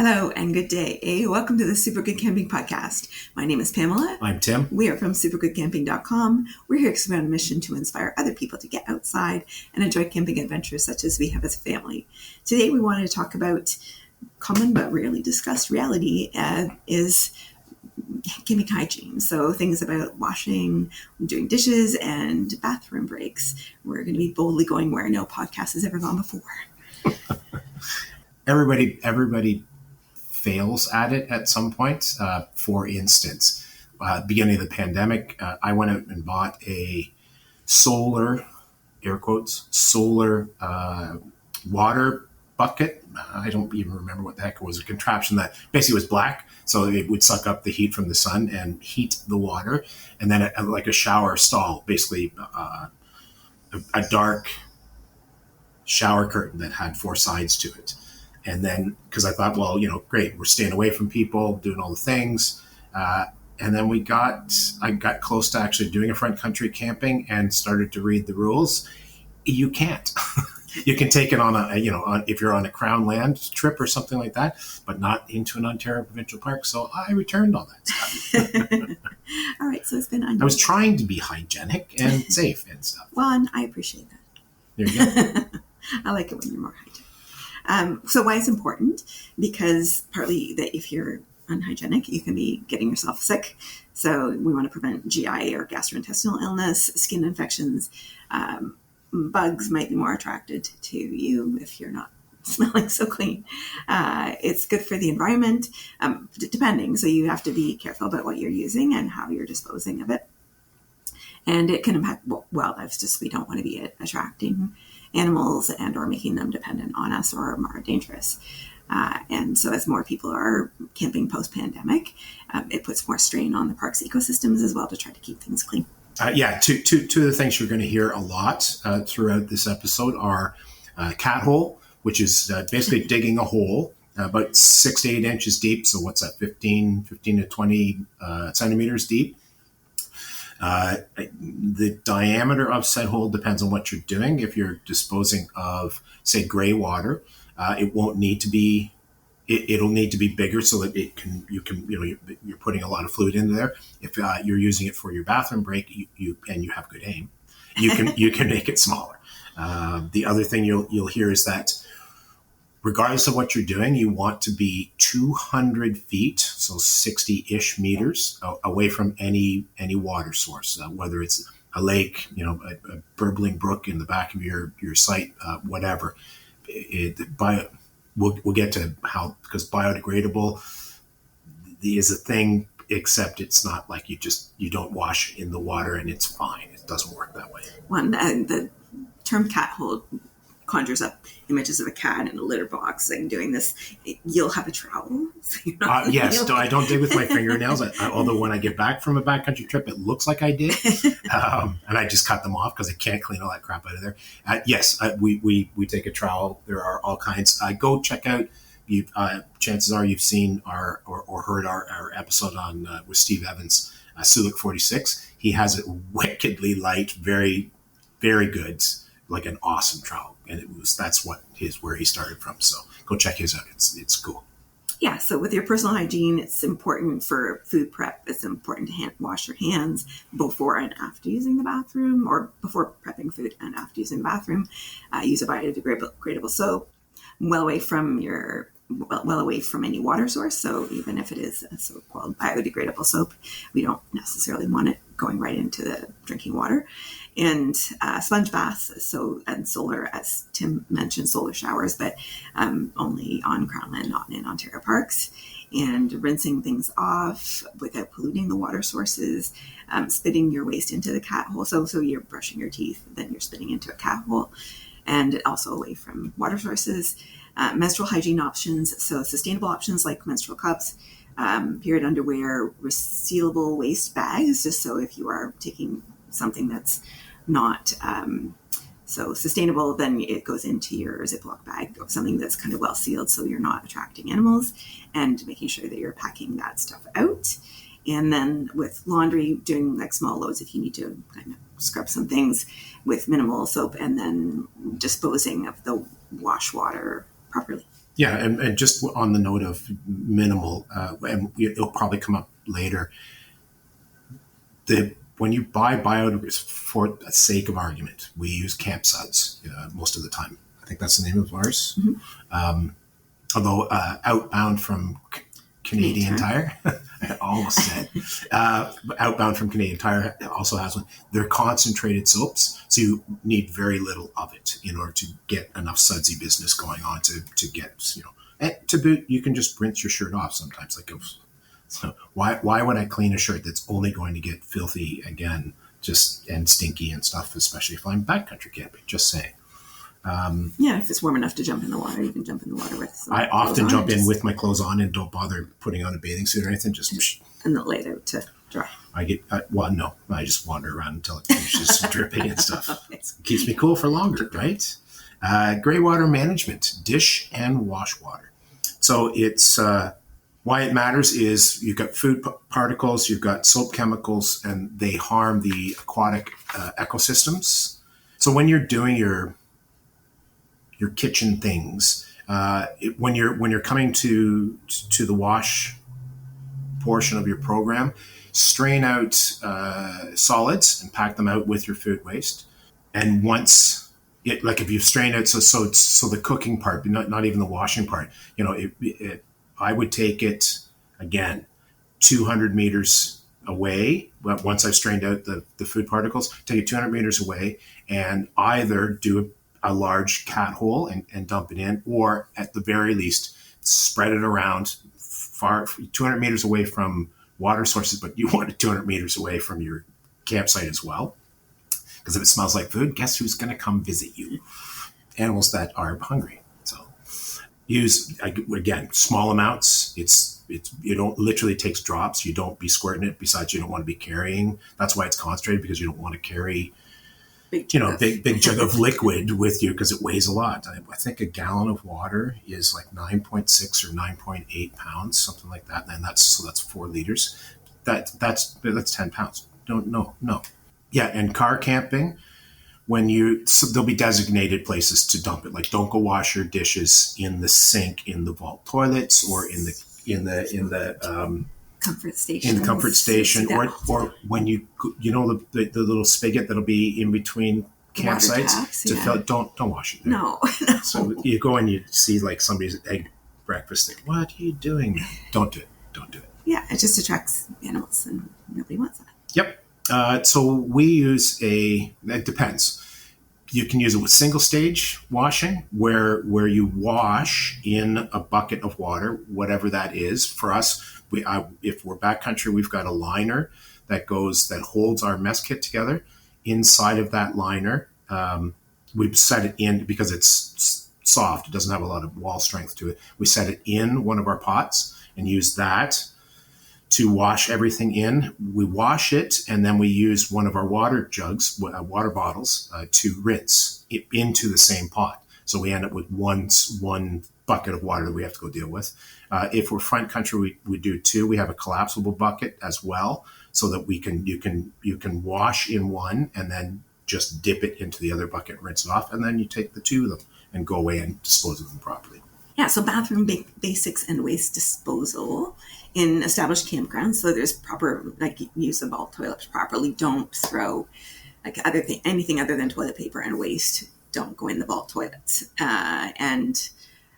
Hello and good day. Welcome to the Super Good Camping Podcast. My name is Pamela. I'm Tim. We are from supergoodcamping.com. We're here on a mission to inspire other people to get outside and enjoy camping adventures such as we have as a family. Today we wanted to talk about common but rarely discussed reality is camping hygiene. So things about washing, doing dishes, and bathroom breaks. We're going to be boldly going where no podcast has ever gone before. Everybody fails at it at some point. For instance, beginning of the pandemic, I went out and bought a solar, air quotes, solar water bucket. I don't even remember what the heck it was. A contraption that basically was black, so it would suck up the heat from the sun and heat the water. And then like a shower stall, basically a dark shower curtain that had four sides to it. And then, because I thought, well, great, we're staying away from people, doing all the things. And then I got close to actually doing a front country camping and started to read the rules. You can't. You can take it on if you're on a Crown Land trip or something like that, but not into an Ontario provincial park. So I returned all that stuff. All right, so it's been I was trying to be hygienic and safe and stuff. Well, I appreciate that. There you go. I like it when you're more hygienic. So why it's important? Because partly that if you're unhygienic, you can be getting yourself sick. So we want to prevent GI or gastrointestinal illness, skin infections. Bugs might be more attracted to you if you're not smelling so clean. It's good for the environment, depending. So you have to be careful about what you're using and how you're disposing of it. And it can impact wildlife, just we don't want to be attracting animals and or making them dependent on us or more dangerous. And so as more people are camping post-pandemic, it puts more strain on the park's ecosystems as well to try to keep things clean. Two of the things you're going to hear a lot throughout this episode are cat hole, which is basically digging a hole about 6 to 8 inches deep. So what's that, 15 to 20 centimeters deep. The diameter of said hole depends on what you're doing. If you're disposing of, say, gray water, it won't need to be. It'll need to be bigger so that you're putting a lot of fluid in there. If you're using it for your bathroom break, you have good aim, you can make it smaller. The other thing you'll hear is that regardless of what you're doing, you want to be 200 feet, so 60-ish meters away from any water source, whether it's a lake, a burbling brook in the back of your site, whatever. We'll get to how, because biodegradable is a thing, except it's not like you don't wash in the water and it's fine. It doesn't work that way. The term cat hole conjures up images of a cat in a litter box and doing this. You'll have a trowel. So yes, I don't dig with my fingernails. Although when I get back from a backcountry trip, it looks like I did. And I just cut them off because I can't clean all that crap out of there. Yes, we take a trowel. There are all kinds. Go check out. Chances are you've seen or heard our episode on with Steve Evans, Sulik 46. He has it wickedly light, very, very good, like an awesome trowel. And that's where he started from. So go check his out. It's cool. Yeah. So with your personal hygiene, it's important for food prep. It's important to wash your hands before and after using the bathroom, or before prepping food and after using the bathroom. Use a biodegradable soap, well away from any water source. So even if it is a so-called biodegradable soap, we don't necessarily want it going right into the drinking water. And sponge baths, and solar, as Tim mentioned, solar showers, but only on Crown Land, not in Ontario parks. And rinsing things off without polluting the water sources, spitting your waste into the cat hole. So you're brushing your teeth, then you're spitting into a cat hole, and also away from water sources. Menstrual hygiene options, so sustainable options like menstrual cups, period underwear, resealable waste bags, just so if you are taking something that's not so sustainable, then it goes into your Ziploc bag, or something that's kind of well sealed so you're not attracting animals, and making sure that you're packing that stuff out. And then with laundry, doing like small loads if you need to kind of scrub some things with minimal soap, and then disposing of the wash water properly. Yeah, and just on the note of minimal, and it'll probably come up later. When you buy biodegradable, for the sake of argument, we use camp suds most of the time. I think that's the name of ours. Although outbound from Canadian Tire, I almost said, outbound from Canadian Tire also has one. They're concentrated soaps, so you need very little of it in order to get enough sudsy business going on to get, and to boot, you can just rinse your shirt off sometimes. So why would I clean a shirt that's only going to get filthy again, and stinky and stuff, especially if I'm backcountry camping? Just saying. If it's warm enough to jump in the water, you can jump in the water with some I often jump in with my clothes on and don't bother putting on a bathing suit or anything. And then lay it out to dry. I just wander around until it finishes dripping and stuff. Okay. It keeps me cool for longer, right? Gray water management, dish and wash water. So it's why it matters is you've got food particles, you've got soap chemicals, and they harm the aquatic ecosystems. So when you're doing your kitchen things, when you're coming to the wash portion of your program, strain out solids and pack them out with your food waste. And once if you strain out, so the cooking part, not even the washing part, I would take it again 200 meters away. But once I've strained out the food particles, take it 200 meters away and either do a large cat hole and dump it in, or at the very least spread it around far 200 meters away from water sources, but you want it 200 meters away from your campsite as well, because if it smells like food, guess who's going to come visit you? Animals that are hungry. So use, again, small amounts. You don't literally takes drops. You don't be squirting it. Besides, you don't want to be carrying. That's why it's concentrated, because you don't want to carry big jug of liquid with you, because it weighs a lot. I think a gallon of water is like 9.6 or 9.8 pounds, something like that. And that's 4 liters. That's 10 pounds. No. Yeah, and car camping, there'll be designated places to dump it. Like, don't go wash your dishes in the sink in the vault toilets or in the comfort station. In the comfort station, or when the little spigot that'll be in between campsites fill. Don't wash it there. No. So you go and you see like somebody's egg breakfast thing. What are you doing? Don't do it. Yeah, it just attracts animals, and nobody wants that. Yep. So we use it depends. You can use it with single stage washing, where you wash in a bucket of water, whatever that is. For us, if we're backcountry, we've got a liner that holds our mess kit together. Inside of that liner, we set it in, because it's soft. It doesn't have a lot of wall strength to it. We set it in one of our pots and use that to wash everything in. We wash it, and then we use one of our water jugs, water bottles, to rinse it into the same pot. So we end up with one bucket of water that we have to go deal with. If we're front country, we do 2. We have a collapsible bucket as well, so that you can wash in one and then just dip it into the other bucket and rinse it off, and then you take the 2 of them and go away and dispose of them properly. Yeah, so bathroom basics and waste disposal in established campgrounds. So there's proper, use of vault toilets properly. Don't throw anything other than toilet paper and waste. Don't go in the vault toilets.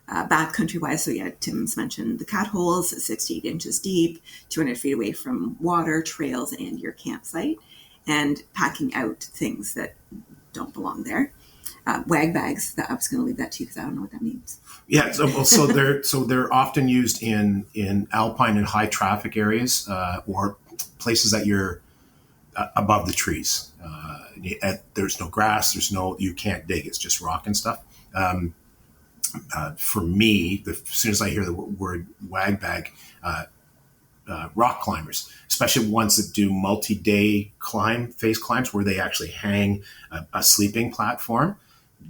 Backcountry wise, so yeah, Tim's mentioned the cat holes, 6 to 8 inches deep, 200 feet away from water, trails, and your campsite, and packing out things that don't belong there. Wag bags, I was going to leave that to you because I don't know what that means. Yeah, so they're often used in alpine and high traffic areas, or places that you're above the trees. There's no grass, you can't dig, it's just rock and stuff. For me, as soon as I hear the word wag bag, rock climbers, especially ones that do multi-day face climbs where they actually hang a sleeping platform,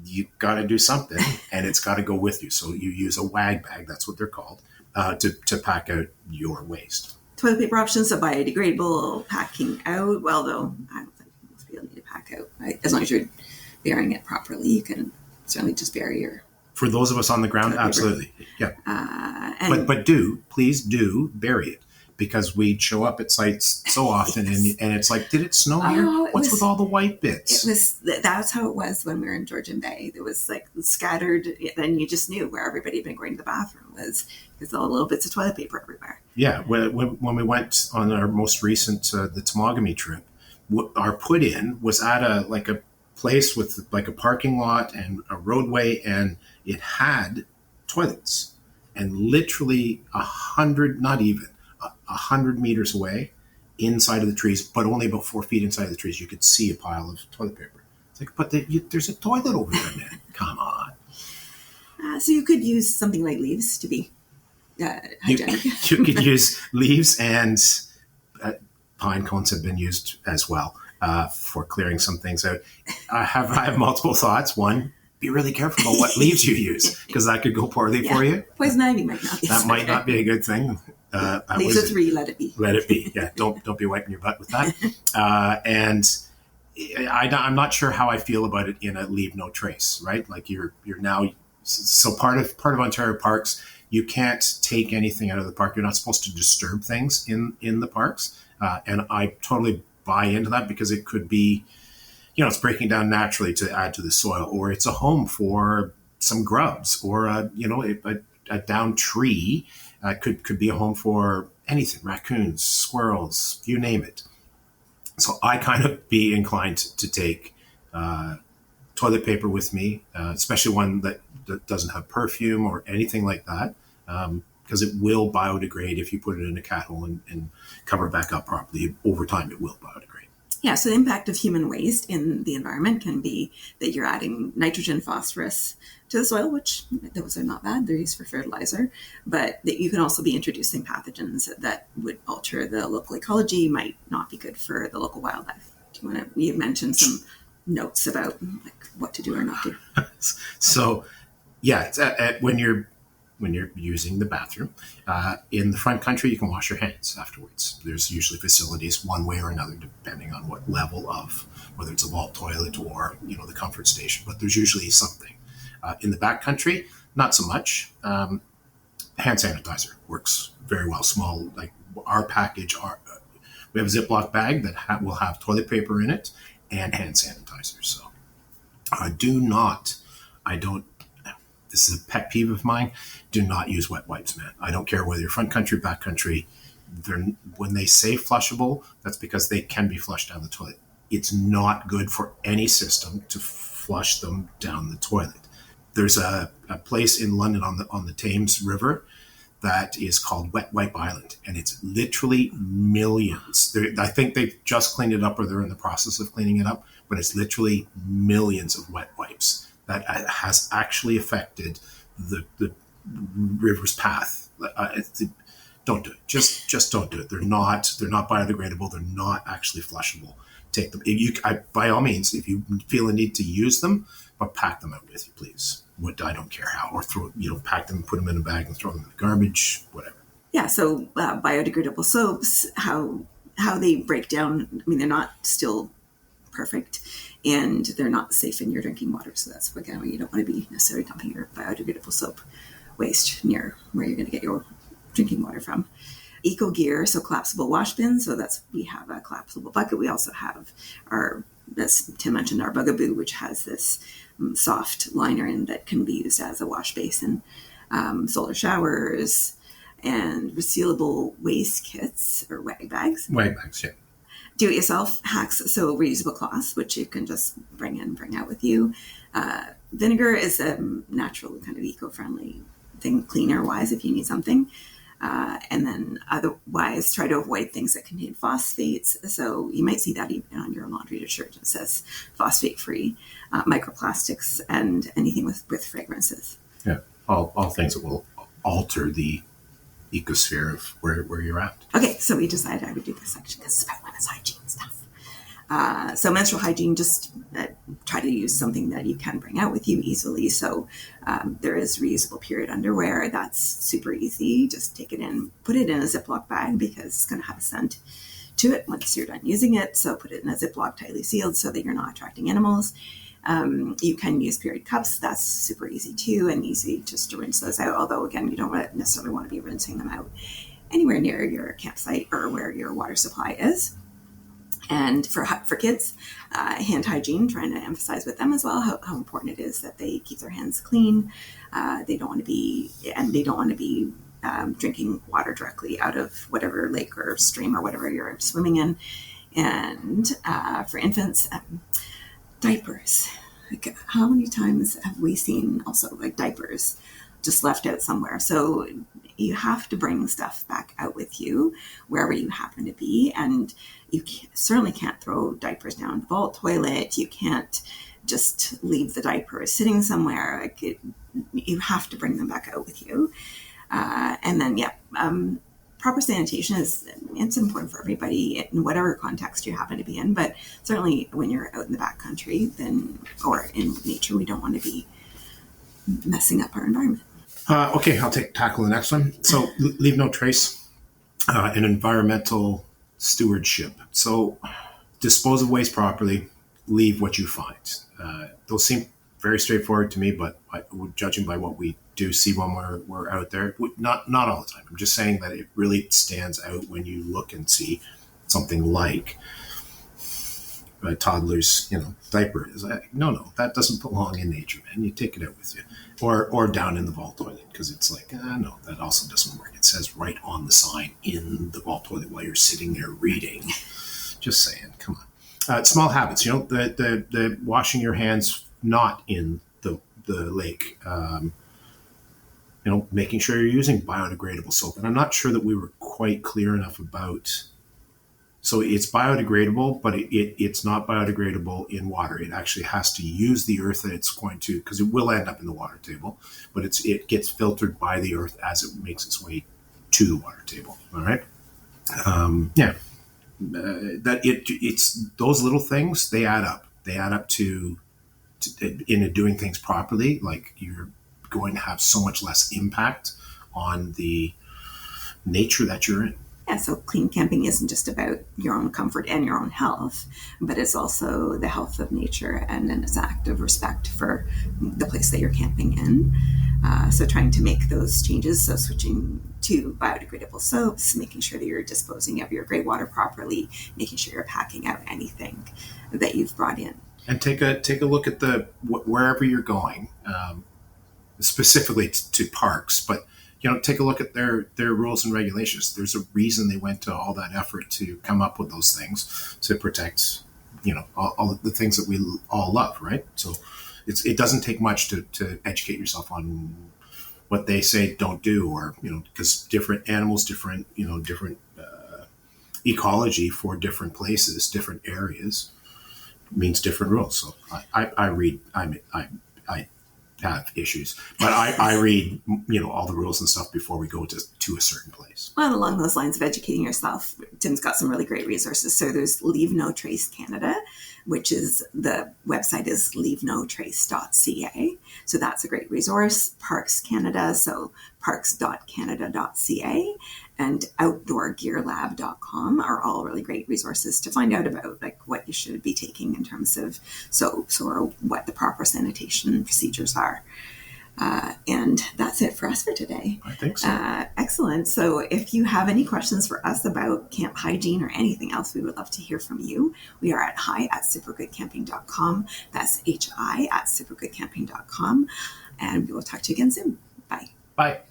you got to do something, and it's got to go with you. So you use a wag bag, that's what they're called, to pack out your waste. Toilet paper options, so biodegradable packing out. Well, though, I don't think most people need to pack out. Right? As long as you're burying it properly, you can certainly just bury your For those of us on the ground, absolutely. Yeah. But please do bury it, because we show up at sites so often and it's like, did it snow here? What's with all the white bits? That's how it was when we were in Georgian Bay. It was like scattered, and you just knew where everybody had been going to the bathroom was, because all the little bits of toilet paper everywhere. Yeah. When we went on our most recent, the Temagami trip, our put in was at a place with like a parking lot and a roadway, and it had toilets, and literally 100 meters away, inside of the trees, but only about 4 feet inside of the trees, you could see a pile of toilet paper. It's like, but there's a toilet over there, man. Come on. So you could use something like leaves to be hygienic. You could use leaves, and pine cones have been used as well for clearing some things out. I have multiple thoughts. One, be really careful about what leaves you use, because that could go poorly for you. Poison ivy might not be. That might not be a good thing. Leaves a 3, let it be. Let it be. Yeah, don't be wiping your butt with that. And I'm not sure how I feel about it in a leave no trace, right? Like you're now, so part of Ontario parks, you can't take anything out of the park. You're not supposed to disturb things in the parks. And I totally buy into that, because it could be, it's breaking down naturally to add to the soil, or it's a home for some grubs, or a downed tree could be a home for anything, raccoons, squirrels, you name it. So I kind of be inclined to take toilet paper with me, especially one that doesn't have perfume or anything like that, because it will biodegrade if you put it in a cat hole and cover it back up properly. Over time, it will biodegrade. Yeah, so the impact of human waste in the environment can be that you're adding nitrogen, phosphorus to the soil, which those are not bad. They're used for fertilizer. But that you can also be introducing pathogens that would alter the local ecology, might not be good for the local wildlife. You mentioned some notes about like what to do or not do. So, yeah, it's, when you're using the bathroom in the front country, you can wash your hands afterwards. There's usually facilities one way or another, depending on what level of, whether it's a vault toilet or the comfort station, but there's usually something. In the back country, not so much. Hand sanitizer works very well. Small, like our package, we have a Ziploc bag that will have toilet paper in it and hand sanitizer. So this is a pet peeve of mine. Do not use wet wipes, man. I don't care whether you're front country, back country. When they say flushable, that's because they can be flushed down the toilet. It's not good for any system to flush them down the toilet. There's a place in London on the Thames River that is called Wet Wipe Island, and it's literally millions. I think they've just cleaned it up, or they're in the process of cleaning it up, but it's literally millions of wet wipes that has actually affected the river's path. Don't do it. Just don't do it. They're not biodegradable. They're not actually flushable. Take them. By all means, if you feel a need to use them, but pack them out with you, please. I don't care how, or pack them, put them in a bag and throw them in the garbage, whatever. Yeah. So biodegradable soaps, how they break down. I mean, they're not still perfect, and they're not safe in your drinking water. So that's why you don't want to be necessarily dumping your biodegradable soap waste near where you're going to get your drinking water from. Eco gear, so collapsible wash bins. So we have a collapsible bucket. We also have as Tim mentioned, our Bugaboo, which has this soft liner in that can be used as a wash basin. Solar showers and resealable waste kits or wag bags. Wag bags, yeah. Do-it-yourself hacks, so reusable cloths, which you can just bring in, bring out with you. Vinegar is a natural kind of eco-friendly thing, cleaner-wise, if you need something. And then otherwise, try to avoid things that contain phosphates. So you might see that even on your laundry detergent. It says phosphate-free, microplastics, and anything with fragrances. Yeah, all things that will alter the ecosphere of where you're at. Okay, so we decided I would do this section because it's about women's hygiene stuff. So menstrual hygiene, just try to use something that you can bring out with you easily. So there is reusable period underwear. That's super easy. Just take it in, put it in a Ziploc bag because it's going to have a scent to it once you're done using it. So put it in a Ziploc tightly sealed so that you're not attracting animals. You can use period cups. That's super easy too, and easy just to rinse those out. Although again, you don't necessarily want to be rinsing them out anywhere near your campsite or where your water supply is. And for kids, hand hygiene, trying to emphasize with them as well how important it is that they keep their hands clean. They don't want to be drinking water directly out of whatever lake or stream or whatever you're swimming in. And for infants, diapers. Like, how many times have we seen also like diapers just left out somewhere? So you have to bring stuff back out with you wherever you happen to be. And you certainly can't throw diapers down the vault toilet. You can't just leave the diapers sitting somewhere. You have to bring them back out with you. And then, proper sanitation it's important for everybody in whatever context you happen to be in. But certainly when you're out in the backcountry or in nature, we don't want to be messing up our environment. Okay, I'll tackle the next one. So leave no trace, and environmental stewardship. So dispose of waste properly, leave what you find. Those seem very straightforward to me, but judging by what we do see when we're out there, not all the time. I'm just saying that it really stands out when you look and see something like a toddler's, diaper. Is no, that doesn't belong in nature, man. You take it out with you, or down in the vault toilet, because it's like, no, that also doesn't work. It says right on the sign in the vault toilet while you're sitting there reading. Just saying, come on. Small habits, the washing your hands not in the lake. Making sure you're using biodegradable soap. And I'm not sure that we were quite clear enough about. So it's biodegradable, but it's not biodegradable in water. It actually has to use the earth that it's going to, because it will end up in the water table, but it gets filtered by the earth as it makes its way to the water table. All right. It's those little things, they add up. They add up to in doing things properly. Like, you're going to have so much less impact on the nature that you're in. Yeah, so clean camping isn't just about your own comfort and your own health, but it's also the health of nature and an act of respect for the place that you're camping in. So trying to make those changes, so switching to biodegradable soaps, making sure that you're disposing of your gray water properly, making sure you're packing out anything that you've brought in. And take a look at wherever you're going, specifically to parks, but take a look at their rules and regulations. There's a reason they went to all that effort to come up with those things to protect, all the things that we all love, right? So it doesn't take much to educate yourself on what they say don't do, or, because different animals, different ecology for different places, different areas means different rules. So I read, I have issues, but I read, all the rules and stuff before we go to a certain place. Well, along those lines of educating yourself, Tim's got some really great resources. So there's Leave No Trace Canada, which is, the website is leavenotrace.ca. So that's a great resource. Parks Canada, so parks.canada.ca, and outdoorgearlab.com are all really great resources to find out about what you should be taking in terms of soaps, or what the proper sanitation procedures are. And that's it for us for today. I think so. Excellent. So if you have any questions for us about camp hygiene or anything else, we would love to hear from you. We are at hi@supergoodcamping.com. That's hi@supergoodcamping.com. And we will talk to you again soon. Bye. Bye.